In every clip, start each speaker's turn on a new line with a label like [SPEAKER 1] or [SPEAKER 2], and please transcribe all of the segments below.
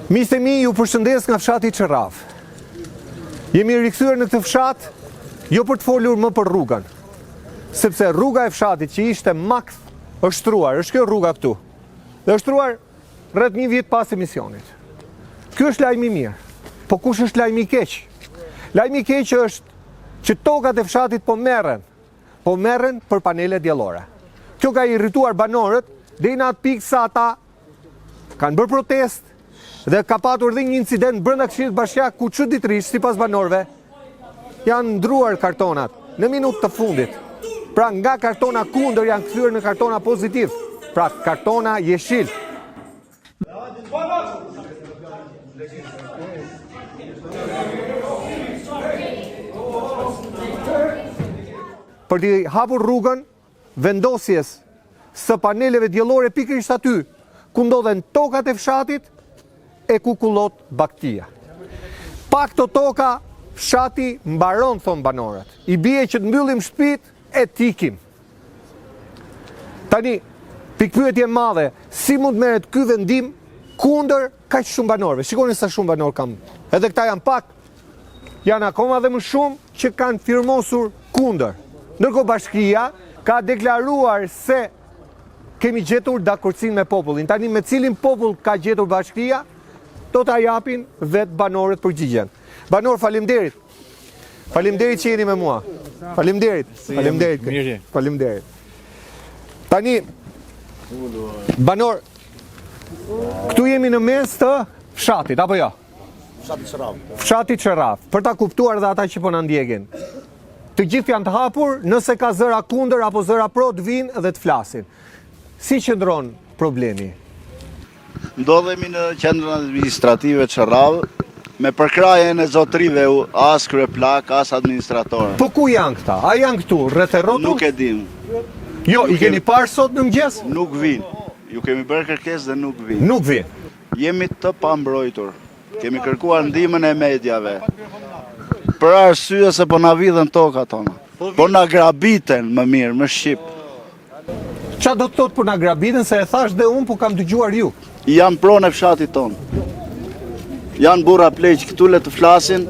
[SPEAKER 1] Miqtë e mi, ju përshëndes nga fshati Qerraf. Jemi rikthyer në këtë fshat, jo për të folur më për rrugën, sepse rruga e fshatit që ishte makt është shtruar, është kjo rruga këtu. Dhe është shtruar rreth 1 vit pas emisionit. Ky është lajmi i mirë. Po kush është lajmi i keq? Lajmi i keq është që tokat e fshatit po merren për panele diellore. Kjo ka irrituar banorët deri në atë pikë sa ata kanë bërë protestë dhe ka patur dhe një incident brenda Këshillit Bashkiak ku çuditërisht sipas banorëve janë ndruar kartonat në minutë të fundit. Pra nga kartona kundër janë kthyer në kartona pozitiv, pra kartona jeshil. Për t'i hapur rrugën vendosjes së paneleve diellore pikërisht aty ku ndodhen tokat e fshatit e ku kullot Baktia. Pa këto toka, fshati mbaron, thon banorët. I bie që të mbyllim shtëpitë e tikim. Tani, pikpyetje e madhe, si mund merret ky vendim kundër kaq shumë banorëve? Shikoni sa shumë banor kam. Edhe këta janë pak, janë akoma dhe më shumë që kanë firmosur kundër. Ndërkohë bashkia ka deklaruar se kemi gjetur dakordsinë me popullin. Tani me cilin popull ka gjetur bashkia, do ta japin vetë banorët përgjigjen. Banor, faleminderit. Faleminderit që jeni me mua. Faleminderit. Faleminderit. Tani, banor, këtu jemi në mes të fshatit, apo jo? Fshati Qerraf. Për ta kuptuar dhe ata që po na ndjekin. Të gjithë janë të hapur, nëse ka zëra kundër apo zëra pro të vinë dhe të flasin. Si qëndron problemi?
[SPEAKER 2] Ndodhemi në qendrën administrative Qerraf me përkrajen e zotrive, as kryeplak, as administrator.
[SPEAKER 1] Po ku janë këta? A janë këtu rreth e rrotull?
[SPEAKER 2] Nuk e dim.
[SPEAKER 1] Jo, i keni parë sot në mëngjes?
[SPEAKER 2] Nuk vinë. Ju kemi bërë kërkesë dhe nuk vinë.
[SPEAKER 1] Nuk vinë.
[SPEAKER 2] Jemi të pambrojtur. Kemi kërkuar ndihmën e mediave. Për arsye se po na vidhen tokat tona. Po na grabiten më mirë, më shqip.
[SPEAKER 1] Qa do të thotë për na grabiten, se e thash dhe unë, po kam dëgjuar ju.
[SPEAKER 2] Janë pronë e fshatit tonë. Janë burra pleq këtu le të flasin.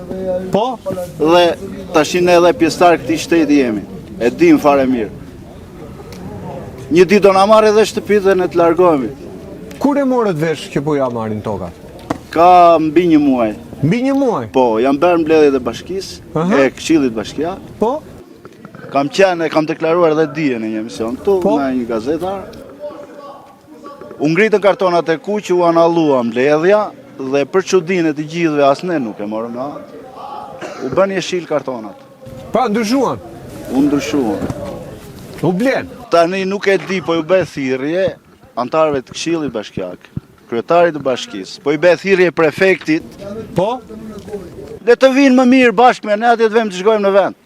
[SPEAKER 1] Po?
[SPEAKER 2] Dhe tashin edhe pjesëtar këtij shteti jemi. E dim fare mirë. Një ditë do na marrë edhe shtëpi dhe ne të largohemi.
[SPEAKER 1] Kur e morët vesh që po ja marrin tokat?
[SPEAKER 2] Ka mbi 1 muaj.
[SPEAKER 1] Mbi 1 muaj?
[SPEAKER 2] Po, janë bërë mbledhjet e bashkisë, e Këshillit Bashkiak.
[SPEAKER 1] Po?
[SPEAKER 2] Kam deklaruar edhe dije në një emision këtu, në një gazetar. U ngritën kartonat e kuq, u analua mbledhja dhe për çudinë e të gjithëve as ne nuk e morëm në atë. U bën jeshil kartonat.
[SPEAKER 1] Pra ndryshuan?
[SPEAKER 2] U ndryshuan.
[SPEAKER 1] U blen?
[SPEAKER 2] Tani nuk e di, po ju bë thirrje antarëve të Këshillit Bashkiak, kryetarit të bashkisë, po i bë thirrje prefektit.
[SPEAKER 1] Po?
[SPEAKER 2] Le të vinë më mirë bashkë me ne atje të vëmë të shkojmë në vend.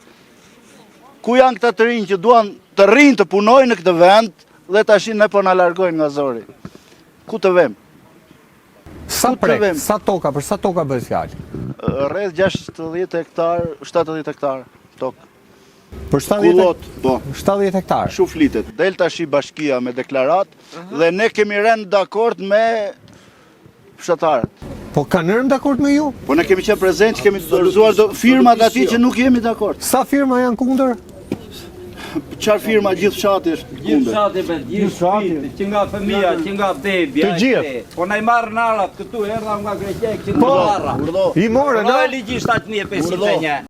[SPEAKER 2] Ku janë këta të rinj që duan të rinë të punojnë në këtë vend dhe tashin ne po na largojnë nga zori. Ku të vëmë?
[SPEAKER 1] Sa prek, sa toka, për sa toka bëhet fjalë?
[SPEAKER 2] Rreth 60 hektar, 70 hektar tokë.
[SPEAKER 1] Për 70
[SPEAKER 2] kullot, po.
[SPEAKER 1] 70 hektar.
[SPEAKER 2] Shu flitet. Del tash bashkia me deklarat dhe ne kemi rënë dakord me fshatarët.
[SPEAKER 1] Po kanë rënë dakord me ju?
[SPEAKER 2] Po ne kemi qenë prezent, kemi dorëzuar firmat aty që nuk jemi dakord.
[SPEAKER 1] Sa firma janë kundër?
[SPEAKER 2] Çfarë firma gjithë fshati është kundër?
[SPEAKER 3] Gjithë fshati me gjithë shtëpi, që nga fëmia, që nga bebia.
[SPEAKER 1] Të gjithë.
[SPEAKER 3] Po na i marrën arrat këtu, erdha nga Greqia që nga arra.
[SPEAKER 1] I morën,
[SPEAKER 3] Po ligji 7501.